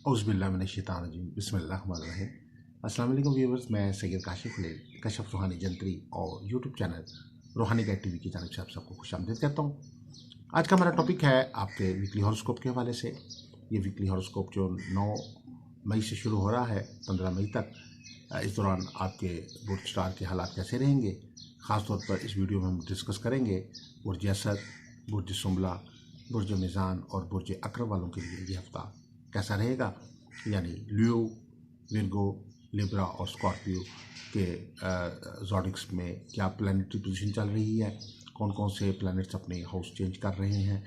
औज़ुबिल्लाहिमिनश्शैतानिर्रजीम बिस्मिल्लाहिर्रहमानिर्रहीम। अस्सलाम वालेकुम व्यूअर्स, मैं सैयद कशफ रूहानी जंतरी और यूट्यूब चैनल रूहानी गाइड टीवी की जानिब से आप सबको खुशामदीद कहता हूँ। आज का हमारा टॉपिक है आपके वीकली हॉरोस्कोप के हवाले से। ये वीकली हॉरोस्कोप जो 9 मई से शुरू हो रहा है 15 मई तक, इस दौरान आपके बुर्ज स्टार के हालात कैसे रहेंगे, ख़ासतौर पर इस वीडियो में हम डिस्कस करेंगे बुर्ज असद, बुर्ज सुंबला, बुर्ज मीज़ान और बुर्ज अक़रब वालों के लिए ये हफ्ता कैसा रहेगा, यानी लियो, विर्गो, लिब्रा और स्कॉर्पियो के ज़ोडिक्स में क्या प्लैनेटरी पोजीशन चल रही है, कौन कौन से प्लैनेट्स अपने हाउस चेंज कर रहे हैं,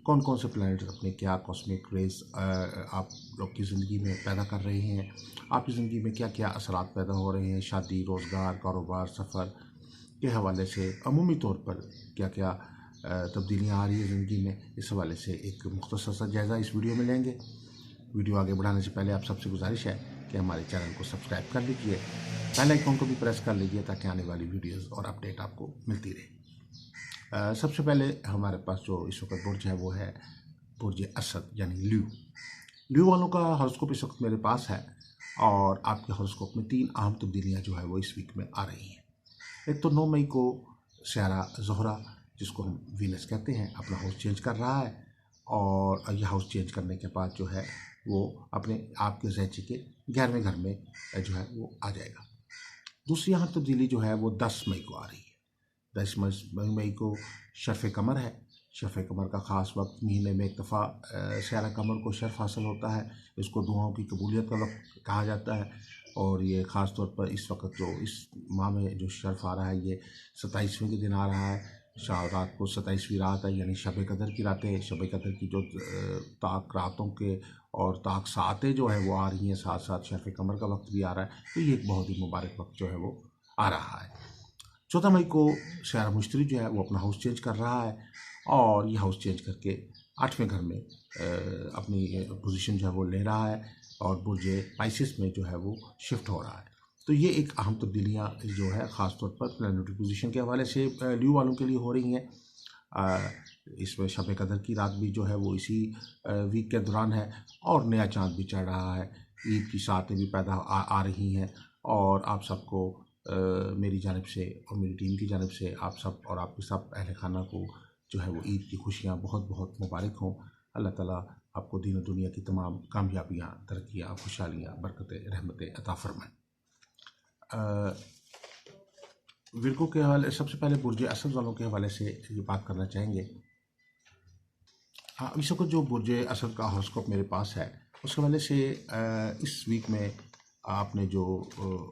कौन कौन से प्लैनेट्स अपने क्या कॉस्मिक रेज आप लोग की ज़िंदगी में पैदा कर रहे हैं, आपकी ज़िंदगी में क्या क्या असरात पैदा हो रहे हैं, शादी, रोज़गार, कारोबार, सफ़र के हवाले से अमूमी तौर पर क्या क्या तब्दीलियाँ आ रही है ज़िंदगी में, इस हवाले से एक मुख्तसर सा जायज़ा इस वीडियो में लेंगे। वीडियो आगे बढ़ाने से पहले आप सबसे गुजारिश है कि हमारे चैनल को सब्सक्राइब कर लीजिए, बेल आइकन को भी प्रेस कर लीजिए ताकि आने वाली वीडियोस और अपडेट आपको मिलती रहे। सबसे पहले हमारे पास जो इस वक्त बुर्ज है वो है बुर्ज असद यानी लियो वालों का हॉरोस्कोप इस वक्त मेरे पास है और आपके हॉरोस्कोप में 3 अहम तब्दीलियाँ जो है वो इस वीक में आ रही हैं। एक तो 9 मई को स्यारा ज़ोहरा, जिसको हम वीनस कहते हैं, अपना हाउस चेंज कर रहा है और यह हाउस चेंज करने के बाद जो है वो अपने आपके ज़ैची के 11वें घर में जो है वो आ जाएगा। दूसरी यहाँ तब्दीली जो है वो 10 मई को आ रही है। 10 मई को शर्फ़ कमर है। शर्फ़ कमर का ख़ास वक्त महीने में एक दफ़ा स्यारा कमर को शर्फ़ हासिल होता है। इसको दुआओं की कबूलियत का वक्त कहा जाता है और ये ख़ास तौर पर इस वक्त जो इस माह में जो शर्फ़ आ रहा है ये 27वें के दिन आ रहा है। रात को 27वीं रात है, यानी शब कदर की रातें, शब कदर की जो ताक रातों के और ताक सातें जो है वो आ रही हैं, साथ साथ शर्फ़ कमर का वक्त भी आ रहा है, तो ये एक बहुत ही मुबारक वक्त जो है वो आ रहा है। 14 मई को स्यारा मुश्तरी जो है वो अपना हाउस चेंज कर रहा है और ये हाउस चेंज करके 8वें घर में अपनी पोजीशन जो है वो ले रहा है और बुर्ज पाइसेस में जो है वो शिफ्ट हो रहा है। तो ये एक अहम तब्दीलियाँ जो है ख़ासतौर पर प्लैनेटरी पोजीशन के हवाले से लियो वालों के लिए हो रही हैं। इसमें शब कदर की रात भी जो है वो इसी वीक के दौरान है और नया चाँद भी चढ़ रहा है। ईद की सातें भी पैदा आ रही हैं और आप सबको मेरी जानिब से और मेरी टीम की जानिब से आप सब और आपके सब अहल खाना को जो है वो ईद की खुशियाँ बहुत बहुत मुबारक हों। अल्लाह ताला आपको दीन और दुनिया की तमाम कामयाबियाँ, तरक्कियाँ, खुशहालियाँ, बरकतें, रहमतें अता फरमाएँ। विर्गो के हवाले सबसे पहले बुर्ज असद वालों के हवाले से ये बात करना चाहेंगे। हाँ, इस वक्त जो बुर्ज असद का हॉरोस्कोप मेरे पास है उसके हवाले से इस वीक में आपने जो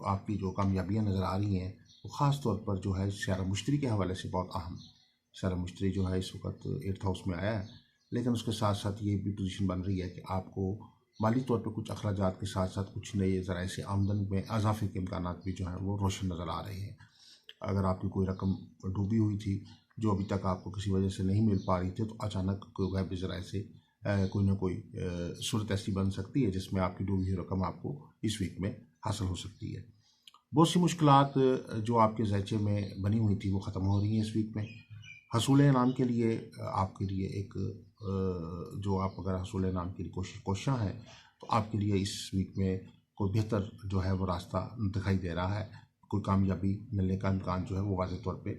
आपकी जो कामयाबियाँ नज़र आ रही हैं वो ख़ास तौर पर जो है स्यारा मुश्तरी के हवाले से बहुत अहम। स्यारा मुश्तरी जो है इस वक्त 8th हाउस में आया है, लेकिन उसके साथ साथ ये भी पोजीशन बन रही है कि आपको माली तौर पर कुछ अखराजात के साथ साथ कुछ नए ज़राए से आमदन में इजाफे के इम्कान भी जो हैं वो रोशन नज़र आ रहे हैं। अगर आपकी कोई रकम डूबी हुई थी जो अभी तक आपको किसी वजह से नहीं मिल पा रही थी, तो अचानक कोई गैब ज़राए से कोई ना कोई सूरत ऐसी बन सकती है जिसमें आपकी डूबी हुई रकम आपको इस वीक में हासिल हो सकती है। बहुत सी मुश्किलात जो आपके ज़ैचे में बनी हुई थी वो ख़त्म हो रही हैं इस वीक में। हसूल इनाम के लिए आपके लिए एक जो आप अगर हसूल इनाम के लिए कोशिशां हैं तो आपके लिए इस वीक में कोई बेहतर जो है वो रास्ता दिखाई दे रहा है। कोई कामयाबी मिलने का इम्कान जो है वो वाज़ेह तौर पे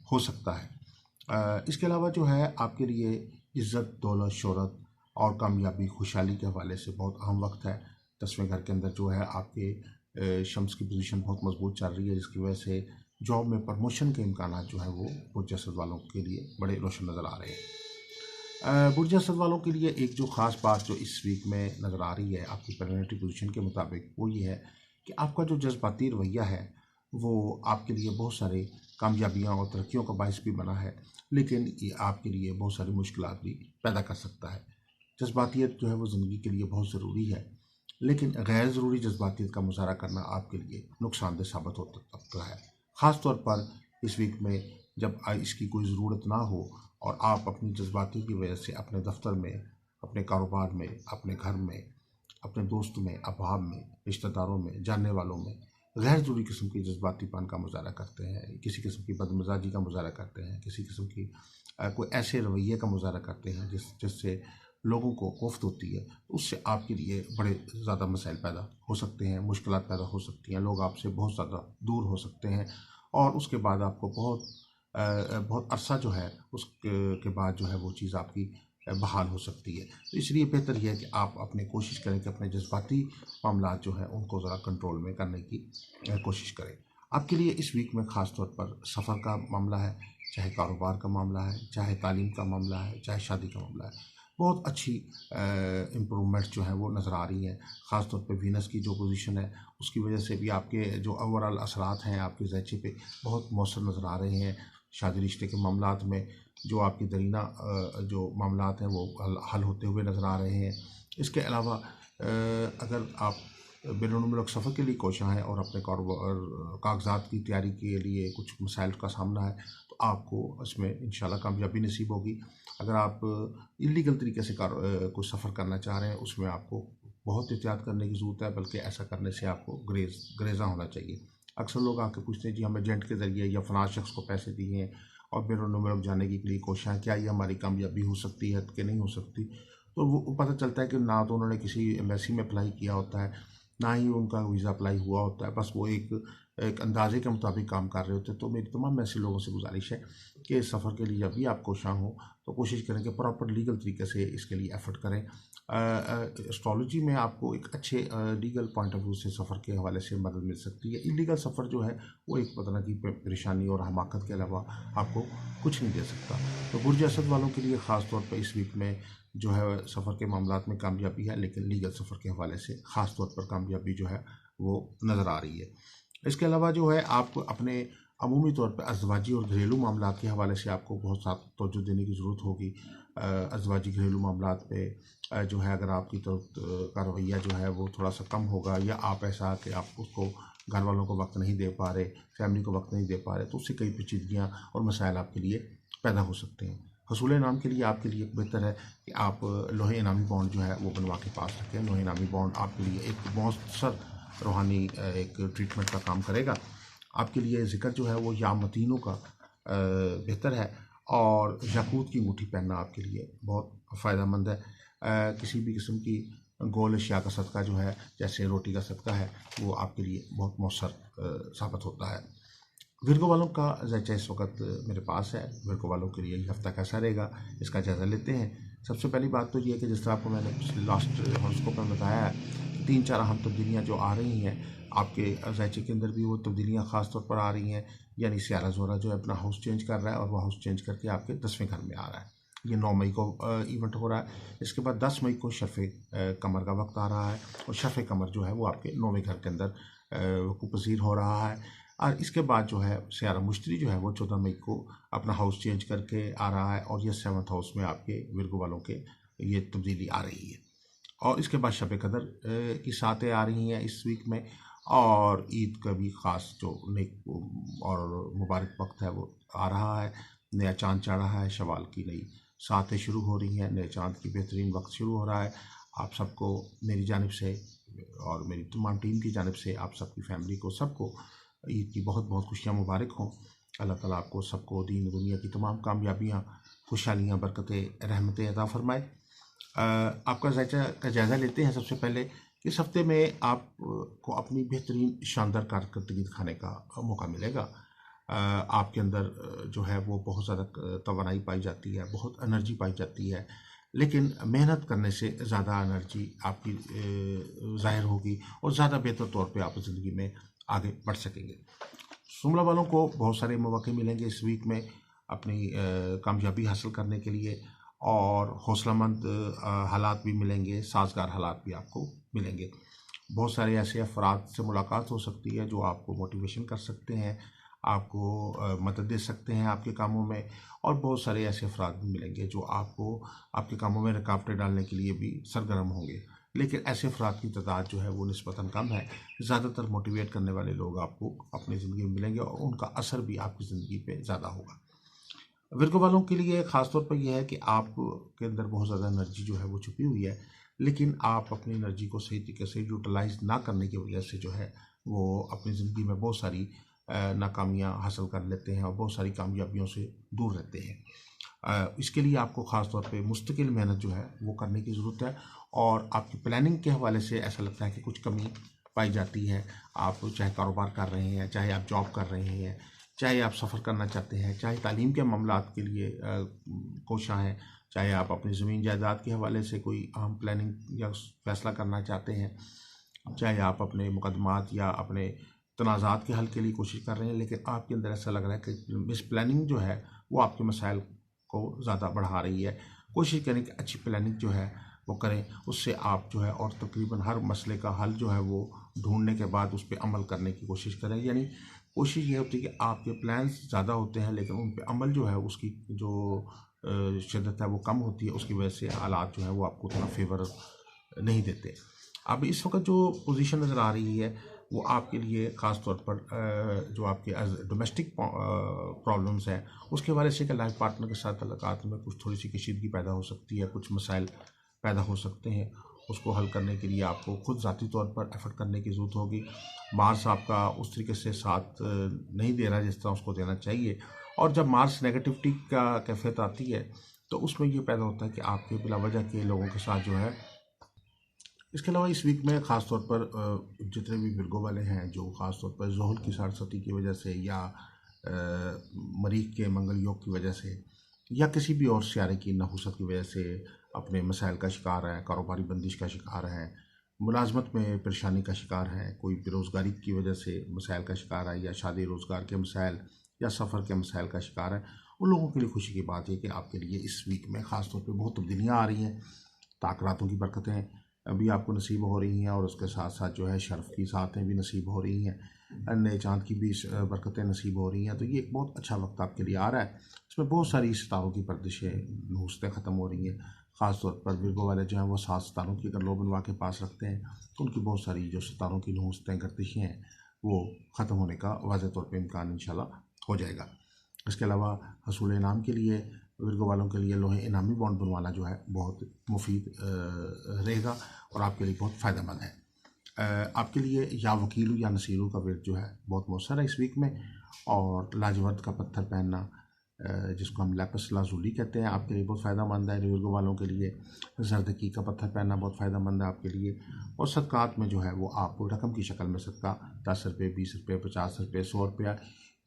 हो सकता है। इसके अलावा जो है आपके लिए इज़्ज़त, दौलत, शोहरत और कामयाबी, खुशहाली के हवाले से बहुत अहम वक्त है। 10वें घर के अंदर जो है आपके शम्स की पोजीशन बहुत मजबूत चल रही है, जिसकी वजह से जॉब में प्रमोशन के इम्कान जो है वो बुर्ज असद वालों के लिए बड़े रोशन नज़र आ रहे हैं। बुर्ज असद वालों के लिए एक जो ख़ास बात जो इस वीक में नज़र आ रही है आपकी प्लैनेटरी पोजीशन के मुताबिक वो ये है कि आपका जो जज्बाती रवैया है वो आपके लिए बहुत सारे कामयाबियाँ और तरक्कियों का बायस भी बना है, लेकिन ये आपके लिए बहुत सारी मुश्किलात भी पैदा कर सकता है। जज्बातियत जो है वो ज़िंदगी के लिए बहुत ज़रूरी है, लेकिन गैर ज़रूरी जज्बातियत का मुज़ाहरा करना आपके लिए नुकसानदेह साबित हो सकता है। ख़ास तौर पर इस वीक में जब इसकी कोई ज़रूरत ना हो और आप अपनी जज्बाती की वजह से अपने दफ्तर में, अपने कारोबार में, अपने घर में, अपने दोस्त में, अहबाब में, रिश्तेदारों में, जानने वालों में गैर ज़रूरी किस्म की जज्बातीपन का मुज़ाहरा करते हैं, किसी किस्म की बदमिजाजी का मुज़ाहरा करते हैं, किसी किस्म की कोई ऐसे रवैये का मुज़ाहरा करते हैं जिससे लोगों को कोफ्त होती है, तो उससे आपके लिए बड़े ज़्यादा मसाइल पैदा हो सकते हैं, मुश्किलात पैदा हो सकती हैं, लोग आपसे बहुत ज़्यादा दूर हो सकते हैं और उसके बाद आपको बहुत अरसा जो है के बाद जो है वो चीज़ आपकी बहाल हो सकती है। तो इसलिए बेहतर यह है कि आप अपनी कोशिश करें कि अपने जज्बाती मामलात जो है उनको ज़रा कंट्रोल में करने की कोशिश करें। आपके लिए इस वीक में ख़ास तौर पर सफ़र का मामला है, चाहे कारोबार का मामला है, चाहे तालीम का मामला है, चाहे शादी का मामला है, बहुत अच्छी इम्प्रूवमेंट जो है वो नज़र आ रही है। ख़ास तौर पे वीनस की जो पोजीशन है उसकी वजह से भी आपके जो ओवरऑल असरात हैं आपके ज़ैचे पे बहुत मौसर नज़र आ रहे हैं। शादी रिश्ते के मामलात में जो आपकी दरीना जो मामलात हैं वो हल होते हुए नज़र आ रहे हैं। इसके अलावा अगर आप बैनुल-मुल्क सफ़र के लिए कोशां हैं और अपने कारोबार कागज़ात की तैयारी के लिए कुछ मसाइल का सामना है, तो आपको इसमें इंशाल्लाह कामयाबी नसीब होगी। अगर आप इल्लीगल तरीके से कोई सफ़र करना चाह रहे हैं, उसमें आपको बहुत एहतियात करने की ज़रूरत है, बल्कि ऐसा करने से आपको गुरेज़ा होना चाहिए। अक्सर लोग आके पूछते हैं जी हम एजेंट के ज़रिए या फ़लाँ शख्स को पैसे दिए हैं और बैनुल-मुल्क जाने के लिए कोशां हैं, क्या ये हमारी कामयाबी हो सकती है कि नहीं हो सकती? तो वो पता चलता है कि ना तो उन्होंने किसी एम्बेसी में अप्लाई किया होता है, ना ही उनका वीज़ा अप्लाई हुआ होता है, बस वो एक एक अंदाज़े के मुताबिक काम कर रहे होते हैं। तो मेरी तमाम ऐसे लोगों से गुजारिश है कि इस सफ़र के लिए जब भी आप कोशां हों तो कोशिश करें कि प्रॉपर लीगल तरीके से इसके लिए एफ़र्ट करें। एस्ट्रोलॉजी में आपको एक अच्छे लीगल पॉइंट ऑफ व्यू से सफ़र के हवाले से मदद मिल सकती है। इल्लीगल सफ़र जो है वो एक तरह की परेशानी और हमाकत के अलावा आपको कुछ नहीं दे सकता। तो बुर्ज असद वालों के लिए ख़ास तौर पर इस वीक में जो है सफ़र के मामलात में कामयाबी है, लेकिन लीगल सफ़र के हवाले से ख़ास तौर पर कामयाबी जो है वो नज़र आ रही है। इसके अलावा जो है आप अपने अमूमी तौर पर अज़वाजी और घरेलू मामलात के हवाले से आपको बहुत सा तवज्जो देने की ज़रूरत होगी। अज़वाजी घरेलू मामलात पे जो है अगर आपकी का रवैया जो है वो थोड़ा सा कम होगा या आप ऐसा कि आप उसको घर वालों को वक्त नहीं दे पा रहे, फैमिली को वक्त नहीं दे पा रहे, तो उससे कई पेचीदगियाँ और मसाइल आपके लिए पैदा हो सकते हैं। हसूल इनाम के लिए आपके लिए बेहतर है कि आप लोहे इनामी बॉन्ड जो है वो बनवा के पास रखें। लोहे इनामी बॉन्ड आपके लिए एक मौसर रूहानी एक ट्रीटमेंट का काम करेगा। आपके लिए ज़िक्र जो है वो या मतीनों का बेहतर है और याकूत की अंगूठी पहनना आपके लिए बहुत फ़ायदेमंद है। किसी भी किस्म की गोल अशिया का सदका जो है जैसे रोटी का सदका है वो आपके लिए बहुत मौसर साबित होता है। विर्गो वालों का ज़ायचा इस वक्त मेरे पास है। विर्गो वालों के लिए ये हफ्ता कैसा रहेगा इसका जायज़ा लेते हैं। सबसे पहली बात तो ये है कि जिस तरह आपको मैंने पिछले लास्ट हॉरोस्कोप में बताया है, 3-4 अहम तब्दीलियाँ जो आ रही हैं आपके ज़ायचे के अंदर भी वो तब्दीलियाँ ख़ास तौर पर आ रही हैं। यानी सियारा ज़ोहरा जो है अपना हाउस चेंज कर रहा है और वह हाउस चेंज करके आपके 10वें घर में आ रहा है। ये 9 मई को इवेंट हो रहा है। इसके बाद 10 मई को शफ़े कमर का वक्त आ रहा है और शफ़े कमर जो है वो आपके 9वें घर के अंदर वक़ूफ़ पज़ीर हो रहा है। और इसके बाद जो है सियारा मुश्तरी जो है वो 14 मई को अपना हाउस चेंज करके आ रहा है और ये 7th हाउस में आपके विर्गो वालों के ये तब्दीली आ रही है। और इसके बाद शब कदर की सातें आ रही हैं इस वीक में और ईद का भी ख़ास जो नेक और मुबारक वक्त है वो आ रहा है। नया चाँद चढ़ रहा है, शवाल की नई सातें शुरू हो रही हैं, नए चाँद की बेहतरीन वक्त शुरू हो रहा है। आप सबको मेरी जानिब से और मेरी तमाम टीम की जानिब से आप सबकी फैमिली को सबको ईद की बहुत बहुत खुशियाँ मुबारक हों। अल्लाह ताला आपको सबको दीन दुनिया की तमाम कामयाबियाँ, खुशहालियाँ, बरकतें, रहमतें अता फ़रमाए। आपका का जायज़ा लेते हैं सबसे पहले कि इस हफ्ते में आप को अपनी बेहतरीन शानदार कारकर्दगी दिखाने का मौका मिलेगा। आपके अंदर जो है वो बहुत ज़्यादा तवानाई पाई जाती है, बहुत एनर्जी पाई जाती है, लेकिन मेहनत करने से ज़्यादा एनर्जी आपकी ज़ाहिर होगी और ज़्यादा बेहतर तौर पे आप ज़िंदगी में आगे बढ़ सकेंगे। जुमला वालों को बहुत सारे मौके मिलेंगे इस वीक में अपनी कामयाबी हासिल करने के लिए और हौसलामंद हालात भी मिलेंगे, साज़गार हालात भी आपको मिलेंगे। बहुत सारे ऐसे अफराद से मुलाकात हो सकती है जो आपको मोटिवेशन कर सकते हैं, आपको मदद दे सकते हैं आपके कामों में और बहुत सारे ऐसे अफराद भी मिलेंगे जो आपको आपके कामों में रुकावटें डालने के लिए भी सरगर्म होंगे। लेकिन ऐसे अफराद की तादाद जो है वो निस्बतन कम है। ज़्यादातर मोटिवेट करने वाले लोग आपको अपनी ज़िंदगी में मिलेंगे और उनका असर भी आपकी ज़िंदगी पे ज़्यादा होगा। विर्गो वालों के लिए ख़ास तौर पर यह है कि आप के अंदर बहुत ज़्यादा एनर्जी जो है वो छुपी हुई है, लेकिन आप अपनी एनर्जी को सही तरीके से यूटिलाइज़ ना करने की वजह से जो है वो अपनी ज़िंदगी में बहुत सारी नाकामियाँ हासिल कर लेते हैं और बहुत सारी कामयाबियों से दूर रहते हैं। इसके लिए आपको ख़ास तौर पे मुस्तकिल मेहनत जो है वो करने की ज़रूरत है। और आपकी प्लानिंग के हवाले से ऐसा लगता है कि कुछ कमी पाई जाती है। आप चाहे कारोबार कर रहे हैं, चाहे आप जॉब कर रहे हैं, चाहे आप सफ़र करना चाहते हैं, चाहे तालीम के मामलात के लिए कोशिश हैं, चाहे आप अपनी ज़मीन जायदाद के हवाले से कोई अहम प्लानिंग या फैसला करना चाहते हैं, चाहे आप अपने मुकदमात या अपने तनाज़ात के हल के लिए कोशिश कर रहे हैं, लेकिन आपके अंदर ऐसा लग रहा है कि मिस प्लानिंग जो है वो आपके मसाइल को ज़्यादा बढ़ा रही है। कोशिश करें कि अच्छी प्लानिंग जो है वो करें, उससे आप जो है और तकरीबन हर मसले का हल जो है वो ढूंढने के बाद उस पर अमल करने की कोशिश करें। यानी कोशिश ये होती है कि आपके प्लान्स ज़्यादा होते हैं लेकिन उन पर अमल जो है उसकी जो शिद्दत है वो कम होती है, उसकी वजह से हालात जो है वो आपको उतना फेवर नहीं देते। अब इस वक्त जो पोजीशन नज़र आ रही है वो आपके लिए ख़ास तौर पर जो आपके डोमेस्टिक प्रॉब्लम्स हैं उसके हवाले से कि लाइफ पार्टनर के साथ तल्लुकात में कुछ थोड़ी सी कशीदगी पैदा हो सकती है, कुछ मसाइल पैदा हो सकते हैं। उसको हल करने के लिए आपको खुद ज़ाती तौर पर एफर्ट करने की ज़रूरत होगी। मार्स आपका उस तरीके से साथ नहीं दे रहा जिस तरह उसको देना चाहिए, और जब मार्स नेगेटिविटी का कैफियत आती है तो उसमें ये पैदा होता है कि आपके बिला वजह के लोगों के साथ जो है। इसके अलावा इस वीक में ख़ास तौर पर जितने भी विर्गो वाले हैं जो ख़ास तौर पर ज़ोहल की 60 की वजह से या मरीख के मंगल योग की वजह से या किसी भी और सियारे की नहुसत की वजह से अपने मसाइल का शिकार हैं, कारोबारी बंदिश का शिकार हैं, मुलाजमत में परेशानी का शिकार हैं, कोई बेरोज़गारी की वजह से मसाइल का शिकार है, या शादी रोज़गार के मसाइल या सफ़र के मसाइल का शिकार है, उन लोगों के लिए खुशी की बात है कि आपके लिए इस वीक में ख़ास तौर पर बहुत तब्दीलियाँ आ रही हैं। ताकरातों की बरकतें अभी आपको नसीब हो रही हैं और उसके साथ साथ जो है शर्फ की सातें भी नसीब हो रही हैं, नए चाँद की भी बरकतें नसीब हो रही हैं। तो ये एक बहुत अच्छा वक्त आपके लिए आ रहा है। इसमें बहुत सारी सितारों की पर्दिशें नहुस्तें ख़त्म हो रही हैं। ख़ास तौर पर विर्गो वाले जो हैं वो 7 सितारों की अगर लो बनवा के पास रखते हैं तो उनकी बहुत सारी जो सितारों की नहुस्तें गर्दिशें हैं वो ख़त्म होने का वाज़ेह तौर पर इम्कान इंशाल्लाह हो जाएगा। इसके अलावा हसूल इनाम के लिए विर्गो वालों के लिए लोहे इनामी बॉन्ड बनवाना जो है बहुत मुफीद रहेगा और आपके लिए बहुत फ़ायदेमंद है। आपके लिए या वकीलू या नसीरू का विर्द जो है बहुत मौसर है इस वीक में। और लाजवर्द का पत्थर पहनना जिसको हम लैपिस लाजुली कहते हैं आपके लिए बहुत फ़ायदेमंद है विर्गो वालों के लिए। जरदकी का पत्थर पहनना बहुत फ़ायदेमंद है आपके लिए। और सदक़ात में जो है वो आप रकम की शक्ल में सदका 10 रुपये, 20 रुपये, 50 रुपये, 100 रुपया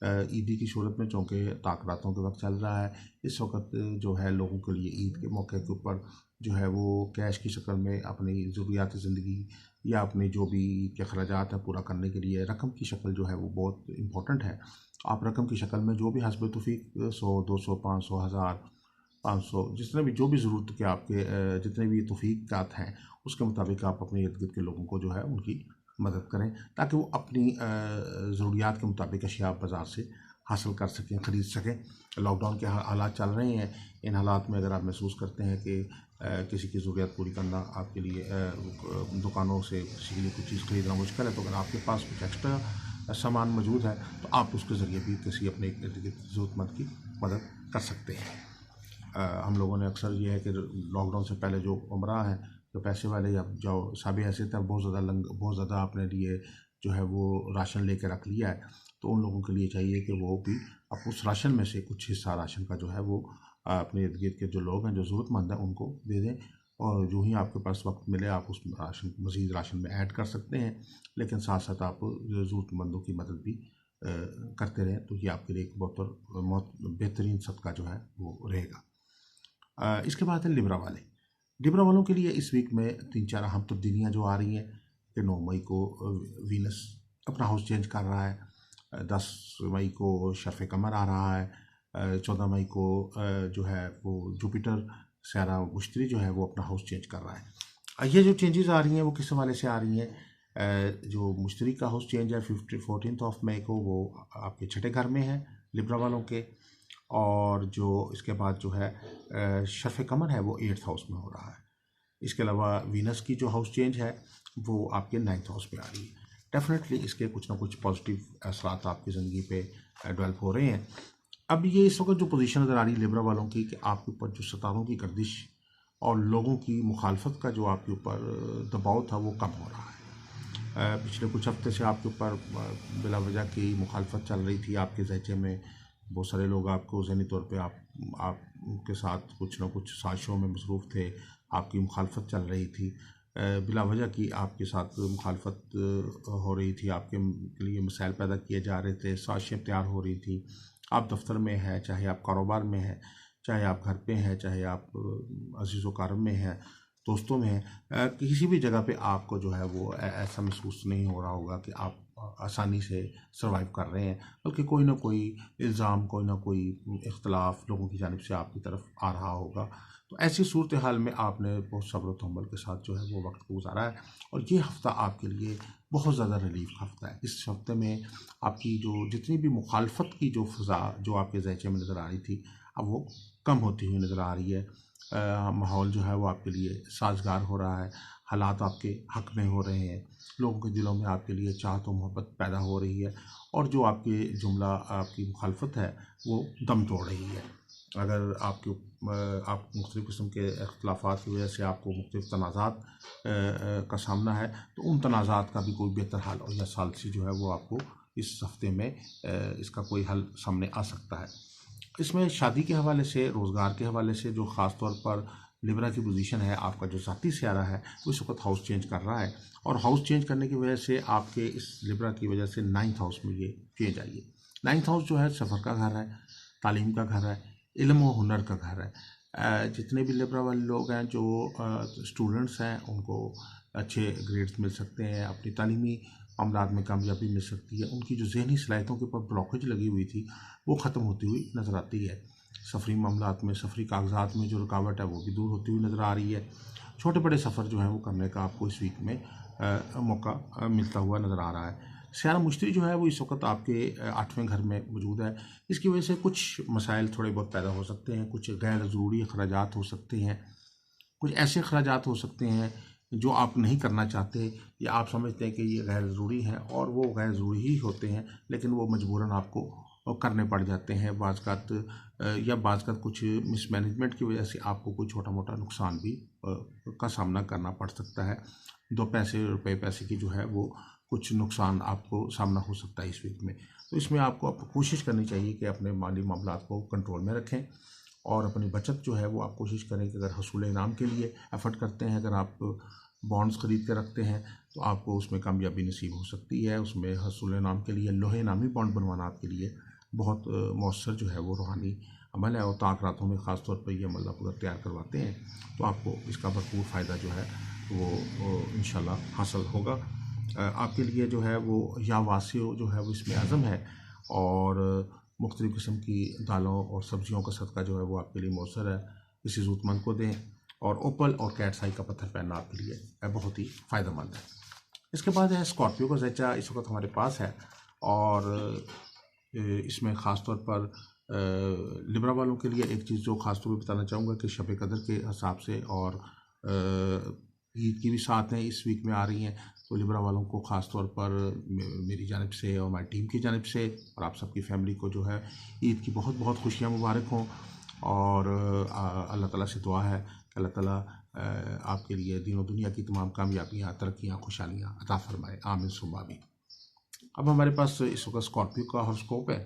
ईदी की सूरत में, चूँकि ताक़रातों के वक्त चल रहा है इस वक्त जो है लोगों के लिए ईद के मौके के ऊपर जो है वो कैश की शक्ल में अपनी ज़रूरियात ज़िंदगी या अपने जो भी के अखराजात हैं पूरा करने के लिए रकम की शक्ल जो है वो बहुत इम्पोर्टेंट है। आप रकम की शक्ल में जो भी हस्ब तौफीक 100, 200, 500, 1000, 500 जितने भी जो भी ज़रूरत के आपके जितने भी तौफीक़ात हैं उसके मुताबिक आप अपने इर्द गिर्द के लोगों को जो है उनकी मदद करें ताकि वो अपनी ज़रूरियात के मुताबिक अशिया बाज़ार से हासिल कर सकें, ख़रीद सकें। लॉकडाउन के हालात चल रहे हैं, इन हालात में अगर आप महसूस करते हैं कि किसी की ज़रूरियात पूरी करना आपके लिए दुकानों से किसी के लिए कुछ चीज़ ख़रीदना मुश्किल है, तो अगर आपके पास कुछ एक्स्ट्रा सामान मौजूद है तो आप उसके ज़रिए भी किसी अपने ज़रूरतमंद की मदद कर सकते हैं। हम लोगों ने अक्सर ये है कि लॉकडाउन से पहले जो उमरा है जो पैसे वाले या जो साबी ऐसे थे बहुत ज़्यादा अपने लिए जो है वो राशन लेके रख लिया है, तो उन लोगों के लिए चाहिए कि वो भी अब उस राशन में से कुछ हिस्सा राशन का जो है वो अपने इर्द गिर्द के जो लोग हैं जो ज़रूरतमंद हैं उनको दे दें। और जो ही आपके पास वक्त मिले आप उस राशन मज़ीद राशन में ऐड कर सकते हैं, लेकिन साथ साथ आप ज़रूरतमंदों की मदद भी करते रहें, तो ये आपके लिए एक बहुत बेहतरीन सदका जो है वो रहेगा। इसके बाद है लिब्रा वालों के लिए इस वीक में 3-4 अहम तब्दीलियाँ जो आ रही हैं कि 9 मई को वीनस अपना हाउस चेंज कर रहा है, 10 मई को शर्फ कमर आ रहा है, 14 मई को जो है वो जुपिटर सैरा मुश्तरी जो है वो अपना हाउस चेंज कर रहा है। ये जो चेंजेस आ रही हैं वो किस हवाले से आ रही हैं? जो मुश्तरी का हाउस चेंज है 14 मई को वो आपके छठे घर में है लिब्रा वालों के, और जो इसके बाद जो है शर्फ कमर है वो 8th हाउस में हो रहा है। इसके अलावा वीनस की जो हाउस चेंज है वो आपके 9th हाउस में आ रही है। डेफिनेटली इसके कुछ ना कुछ पॉजिटिव असरात आपकी ज़िंदगी पे डेवलप हो रहे हैं। अब ये इस वक्त जो पोजीशन नज़र आ रही है लिब्रा वालों की कि आपके ऊपर जो सितारों की गर्दिश और लोगों की मुखालफत का जो आपके ऊपर दबाव था वो कम हो रहा है। पिछले कुछ हफ्ते से आपके ऊपर बिला वजह की मुखालफत चल रही थी आपके ज़हचे में बहुत सारे लोग आपको ज़हनी तौर पे आपके साथ कुछ ना कुछ साजिशों में मसरूफ़ थे, आपकी मुखालफत चल रही थी, बिला वजह की आपके साथ मुखालफत हो रही थी, आपके लिए मसाइल पैदा किए जा रहे थे, साजिशें तैयार हो रही थी। आप दफ्तर में हैं, चाहे आप कारोबार में हैं, चाहे आप घर पे हैं, चाहे आप अज़ीज़ व कारब में हैं, दोस्तों में हैं, किसी भी जगह पे आपको जो है वो ऐसा महसूस नहीं हो रहा होगा कि आप आसानी से सर्वाइव कर रहे हैं, बल्कि कोई ना कोई इल्ज़ाम, कोई ना कोई इख्तलाफ लोगों की जानिब से आपकी तरफ आ रहा होगा। तो ऐसी सूरत हाल में आपने बहुत सब्र व तहम्मुल के साथ जो है वो वक्त गुजारा है, और ये हफ़्ता आपके लिए बहुत ज़्यादा रिलीफ का हफ़्ता है। इस हफ़्ते में आपकी जो जितनी भी मुखालफत की जो फ़ज़ा जो आपके ज़हचे में नज़र आ रही थी, अब वो कम होती हुई नज़र आ रही है। माहौल जो है वो आपके लिए साजगार हो रहा है, हालात आपके हक़ में हो रहे हैं, लोगों के दिलों में आपके लिए चाहत व मोहब्बत पैदा हो रही है, और जो आपकी जुमला आपकी मुखालफत है वो दम तोड़ रही है। अगर आप मुख्तलिफ़ किस्म के इख्तलाफ़ात की वजह से आपको मुख्तलिफ़ तनाज़ात का सामना है, तो उन तनाज़ात का भी कोई बेहतर हल और या सालिसी जो है वो आपको इस हफ़्ते में इसका कोई हल सामने आ सकता है। इसमें शादी के हवाले से, रोज़गार के हवाले से जो ख़ास तौर पर लिब्रा की पोजीशन है, आपका जो ज़ाती सियारा है वो इस वक्त हाउस चेंज कर रहा है, और हाउस चेंज करने की वजह से आपके इस लिब्रा की वजह से 9th हाउस में ये चेंज आई है। 9th हाउस जो है सफ़र का घर है, तालीम का घर है, इल्म व हुनर का घर है। जितने भी लिब्रा वाले लोग हैं, जो स्टूडेंट्स हैं, उनको अच्छे ग्रेड्स मिल सकते हैं, अपनी तालीमी मामलात में कामयाबी मिल सकती है, उनकी जो ज़हनी सलाहियतों के ऊपर ब्लॉकेज लगी हुई थी वो ख़त्म होती हुई नज़र आती है। सफरी मामलात में, सफरी कागजात में जो रुकावट है वो भी दूर होती हुई नज़र आ रही है। छोटे बड़े सफ़र जो हैं वो करने का आपको इस वीक में मौका मिलता हुआ नज़र आ रहा है। सियारा मुश्तरी जो है वो इस वक्त आपके 8वें घर में मौजूद है। इसकी वजह से कुछ मसाइल थोड़े बहुत पैदा हो सकते हैं, कुछ गैर ज़रूरी अखराजात हो सकते हैं, कुछ ऐसे अखराजात हो सकते हैं जो आप नहीं करना चाहते, या आप समझते हैं कि ये गैर ज़रूरी हैं और वो गैर ज़रूरी ही होते हैं, लेकिन वो मजबूरन आपको करने पड़ जाते हैं। बाज़-औक़ात या बाज़-औक़ात कुछ मिसमैनेजमेंट की वजह से आपको कोई छोटा मोटा नुकसान भी का सामना करना पड़ सकता है। 2 पैसे, रुपए पैसे की जो है वो कुछ नुकसान आपको सामना हो सकता है इस वीक में। तो इसमें आपको कोशिश करनी चाहिए कि अपने माली मामलात को कंट्रोल में रखें, और अपनी बचत जो है वो आप कोशिश करें कि अगर हसूल इनाम के लिए एफ़र्ट करते हैं, अगर आप बॉन्ड्स ख़रीद के रखते हैं, तो आपको उसमें कामयाबी नसीब हो सकती है। उसमें हसूल इनाम के लिए लोहे इनामी बॉन्ड बनवाना आपके लिए बहुत मौसर जो है वो रूहानी अमल है, और ताक़रातों में ख़ास तौर पर ये अमल आप अगर तैयार करवाते हैं तो आपको इसका भरपूर फ़ायदा जो है वो इंशाल्लाह हासिल होगा। आपके लिए जो है वो या वासियो जो है वो इसमें आज़म है, और मुख्तलिफ़ किस्म की दालों और सब्जियों का सदका जो है वो आपके लिए मौसर है। किसी ज़रूरतमंद को दें, और ओपल और कैट्स आई का पत्थर पहनना आपके लिए बहुत ही फ़ायदेमंद है। इसके बाद है स्कॉर्पियो का ज़ेचा इस वक्त हमारे पास है, और इसमें ख़ास तौर पर लिब्रा वालों के लिए एक चीज़ जो ख़ास तौर पर बताना चाहूँगा कि शब कदर के हिसाब से और ईद की भी साथ हैं इस वीक में आ रही हैं, तो लिब्रा वालों को ख़ास तौर पर मेरी जानिब से और हमारी टीम की जानिब से और आप सबकी फैमिली को जो है ईद की बहुत बहुत खुशियाँ मुबारक हों, और अल्लाह ताला से दुआ है कि अल्लाह ताला आपके लिए दीन दुनिया की तमाम कामयाबियाँ, तरक्कियाँ, खुशहालियाँ अता फ़रमाए, आमीन सुम्मा आमीन। अब हमारे पास इस वक्त स्कॉर्पियो का हॉरोस्कोप है,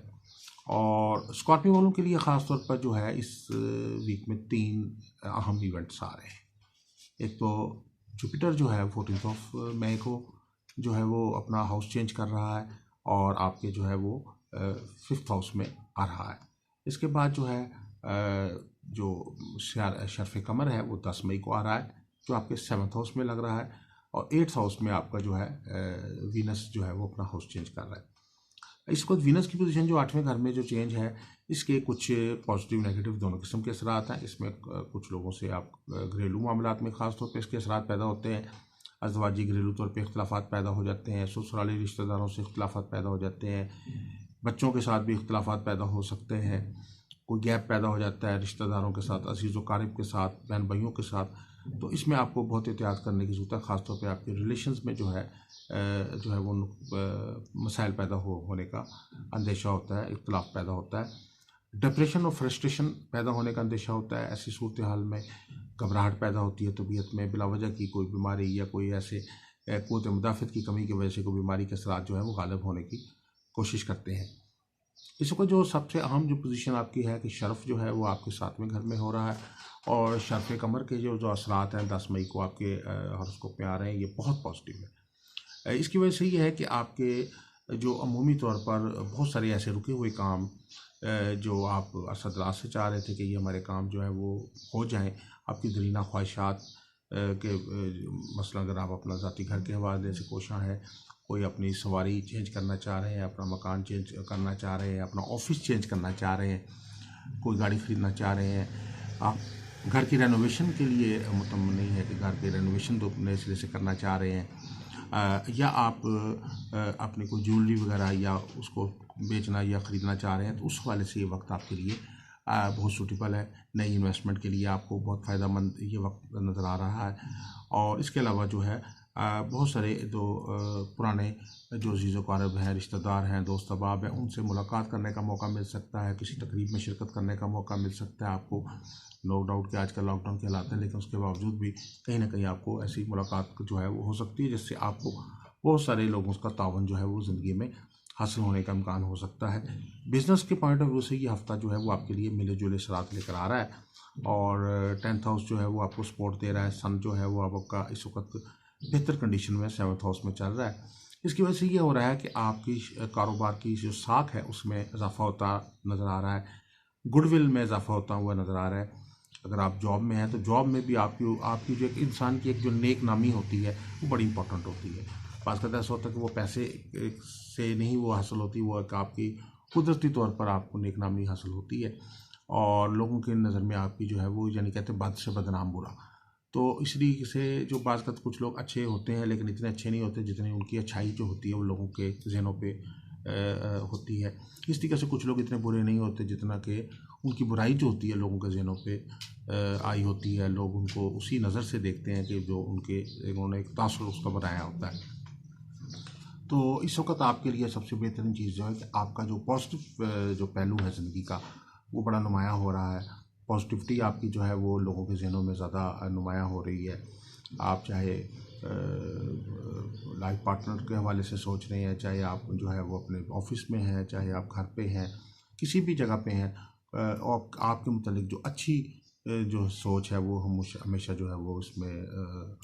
और स्कॉर्पियो वालों के लिए ख़ास तौर पर जो है इस वीक में 3 अहम इवेंट्स आ रहे हैं। एक तो जुपिटर जो है 14 मई को जो है वो अपना हाउस चेंज कर रहा है, और आपके जो है वो 5th हाउस में आ रहा है। इसके बाद जो है जो शर्फ़ कमर है वो 10 मई को आ रहा है, जो आपके 7th हाउस में लग रहा है, और 8th हाउस में आपका जो है वीनस जो है वो अपना हाउस चेंज कर रहा है। इस वक्त वीनस की पोजीशन जो 8वें घर में जो चेंज है, इसके कुछ पॉजिटिव नेगेटिव दोनों किस्म के असरात हैं। इसमें कुछ लोगों से आप घरेलू मामलात में ख़ास तौर पे इसके असरात पैदा होते हैं। अज़वाजी घरेलू तौर पे इख्तिलाफ़ात पैदा हो जाते हैं, ससुराली रिश्तेदारों से इख्तिलाफ़ात पैदा हो जाते हैं, बच्चों के साथ भी इख्तिलाफ़ात पैदा हो सकते हैं, कोई गैप पैदा हो जाता है रिश्तेदारों के साथ, अज़ीज़ व क़ारिब के साथ, बहन भाइयों के साथ। तो इसमें आपको बहुत एहतियात करने की ज़रूरत है, ख़ास तौर पे आपके रिलेशंस में जो है वो मसाइल पैदा होने का अंदेशा होता है, इख्तिलाफ़ पैदा होता है, डिप्रेशन और फ्रस्ट्रेशन पैदा होने का अंदेशा होता है। ऐसी सूरत हाल में घबराहट पैदा होती है तबीयत में, बिला वजह की कोई बीमारी या कोई ऐसे क़ुव्वत मुदाफ़त की कमी की वजह से कोई बीमारी के असरात जो है वो गालिब होने की कोशिश करते हैं। इस वक्त जो सबसे अहम जो पोजीशन आपकी है कि शर्फ जो है वो आपके 7वें घर में हो रहा है, और शर्फ कमर के जो असरात हैं 10 मई को आपके हॉरोस्कोप में आ रहे हैं, ये बहुत पॉजिटिव है। इसकी वजह से ये है कि आपके जो अमूमी तौर पर बहुत सारे ऐसे रुके हुए काम जो आप अरसा दराज से चाह रहे थे कि ये हमारे काम जो है वो हो जाएं, आपकी दरीना ख्वाहिशात के मसला अगर आप अपना ज़ाती घर के हवाले से कोशां है, कोई अपनी सवारी चेंज करना चाह रहे हैं, अपना मकान चेंज करना चाह रहे हैं, अपना ऑफिस चेंज करना चाह रहे हैं, कोई गाड़ी ख़रीदना चाह रहे हैं, आप घर की रेनोवेशन के लिए मतलब नहीं है कि घर की रेनोवेशन तो नए सिरे से करना चाह रहे हैं, या आप अपनी कोई ज्वेलरी वगैरह या उसको बेचना या ख़रीदना चाह रहे हैं, तो उस हवाले से ये वक्त आपके लिए बहुत सूटेबल है। नई इन्वेस्टमेंट के लिए आपको बहुत फ़ायदेमंद ये वक्त नज़र आ रहा है। और इसके अलावा जो है बहुत सारे जो पुराने जो अज़ीज़ क़ारब हैं, रिश्तेदार हैं, दोस्त अहबाब हैं, उनसे मुलाकात करने का मौका मिल सकता है, किसी तकरीब में शिरकत करने का मौका मिल सकता है आपको। नो डाउट कि आजकल लॉकडाउन के हालात हैं, लेकिन उसके बावजूद भी कहीं ना कहीं आपको ऐसी मुलाकात जो है वो हो सकती है, जिससे आपको बहुत सारे लोगों का ताउन जो है वो ज़िंदगी में हासिल होने का इम्कान हो सकता है। बिज़नेस के पॉइंट ऑफ व्यू से ये हफ़्ता जो है वो आपके लिए मिले जुले सरात लेकर आ रहा है, और 10th हाउस जो है वो आपको सपोर्ट दे रहा है। सन जो है वो आपका इस वक्त बेहतर कंडीशन में 7th हाउस में चल रहा है। इसकी वजह से ये हो रहा है कि आपकी कारोबार की जो साख है उसमें इजाफा होता नज़र आ रहा है, गुडविल में इजाफा होता हुआ नज़र आ रहा है। अगर आप जॉब में हैं तो जॉब में भी आपकी आपकी जो एक इंसान की एक जो नेक नामी होती है वो बड़ी इंपॉर्टेंट होती है। पास का ऐसा होता है कि वो पैसे से नहीं वो हासिल होती, वो एक आपकी कुदरती तौर पर आपको नेक नामी हासिल होती है, और लोगों की नज़र में आपकी जो है वो यानी कहते हैं बद से बदनाम बुरा। तो इसलिए से जो बाज़ का कुछ लोग अच्छे होते हैं लेकिन इतने अच्छे नहीं होते जितनी उनकी अच्छाई जो होती है वो लोगों के जहनों पे होती है। इस तरीके से कुछ लोग इतने बुरे नहीं होते जितना कि उनकी बुराई जो होती है लोगों के जहनों पे आई होती है। लोग उनको उसी नज़र से देखते हैं कि जो उन्होंने एक तासुर उसका बनाया होता है। तो इस वक्त आपके लिए सबसे बेहतरीन चीज़ जो है कि आपका जो पॉजिटिव जो पहलू है ज़िंदगी का वो बड़ा नुमाया हो रहा है। पॉजिटिविटी आपकी जो है वो लोगों के जहनों में ज़्यादा नुमाया हो रही है। आप चाहे लाइफ पार्टनर के हवाले से सोच रहे हैं, चाहे आप जो है वो अपने ऑफिस में हैं, चाहे आप घर पे हैं, किसी भी जगह पे हैं, और आपके मुतालिक जो अच्छी जो सोच है वो हमेशा जो है वो उसमें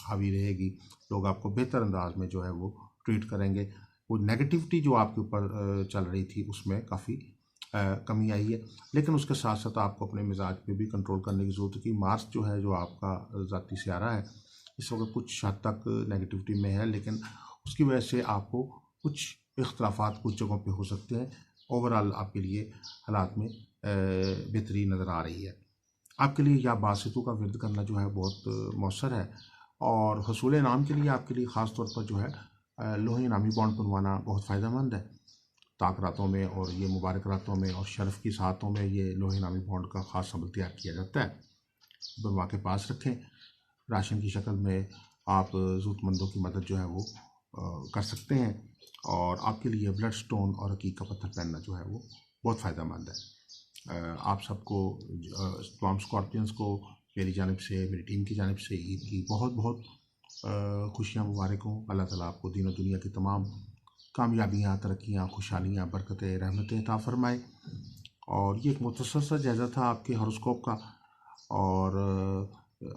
हावी रहेगी। लोग आपको बेहतर अंदाज में जो है वो ट्रीट करेंगे। वो नेगेटिविटी जो आपके ऊपर चल रही थी उसमें काफ़ी कमी आई है, लेकिन उसके साथ साथ आपको अपने मिजाज पे भी कंट्रोल करने की ज़रूरत है कि मार्स जो है जो आपका ज़ाती सियारा है इस वक्त कुछ हद तक नेगेटिविटी में है, लेकिन उसकी वजह से आपको कुछ इख्तलाफात कुछ जगहों पे हो सकते हैं। ओवरऑल आपके लिए हालात में बेहतरी नज़र आ रही है। आपके लिए या बासितों का विरद करना जो है बहुत मौसर है, और हसूल इनाम के लिए आपके लिए ख़ास तौर पर जो है लोहे इनामी बॉन्ड बनवाना बहुत फ़ायदेमंद है। ताक रातों में और ये मुबारक रातों में और शर्फ़ की सातों में ये लोहे इनामी बॉन्ड का ख़ास अमल तैयार किया जाता है। बनवा के पास रखें। राशन की शक्ल में आप ज़रूरतमंदों की मदद जो है वो कर सकते हैं, और आपके लिए ब्लड स्टोन और हकीक का पत्थर पहनना जो है वो बहुत फ़ायदेमंद है। आप सबको तमाम स्कॉर्पियंस को मेरी जानिब से, मेरी टीम की जानिब से ईद की बहुत बहुत खुशियाँ मुबारक हों। अल्लाह ताला आपको दीन और दुनिया की तमाम कामयाबियाँ, तरक्कियाँ, खुशहालियाँ, बरकतें, रहमतें अता फ़रमाए। और ये एक मुख्तसर सा जायज़ा था आपके हॉरोस्कोप का, और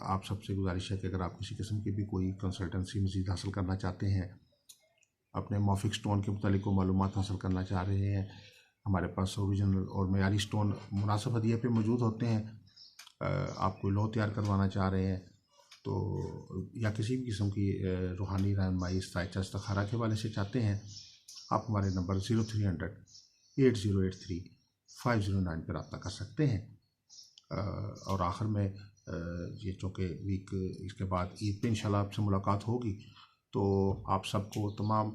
आप सबसे गुजारिश है कि अगर आप किसी किस्म की भी कोई कंसल्टेंसी मज़ीद हासिल करना चाहते हैं, अपने मॉफिक स्टोन के मुतालिक को मालूमात हासिल करना चाह रहे हैं, हमारे पास ओरिजिनल और मयारी स्टोन मुनासिब हदिये पे मौजूद होते हैं, आप कोई लौ तैयार करवाना चाह रहे हैं तो, या किसी भी किस्म की रूहानी रहनुमाई इस्ताइचा इस्तिखारा के हवाले से चाहते हैं, आप हमारे नंबर 0300 8083 509 पर रब्ता कर सकते हैं। और आखिर में ये चूँकि वीक इसके बाद ईद पे इंशाल्लाह आपसे मुलाकात होगी, तो आप सबको तमाम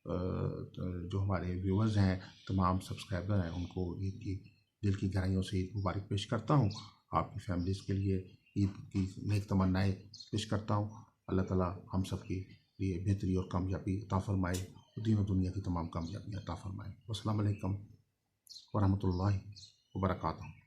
जो हमारे व्यूवर्स हैं, तमाम सब्सक्राइबर हैं, उनको ईद की दिल की गहराइयों से ईद मुबारक पेश करता हूँ। आपकी फैमिलीज़ के लिए ईद की नेक तमन्नाएँ पेश करता हूँ। अल्लाह ताला हम सब के लिए बेहतरी और कामयाबी अता फ़रमाए, दीन और दुनिया की तमाम कामयाबियाँ अता फ़रमाए। अस्सलामु अलैकुम व रहमतुल्लाहि व बरकातहू।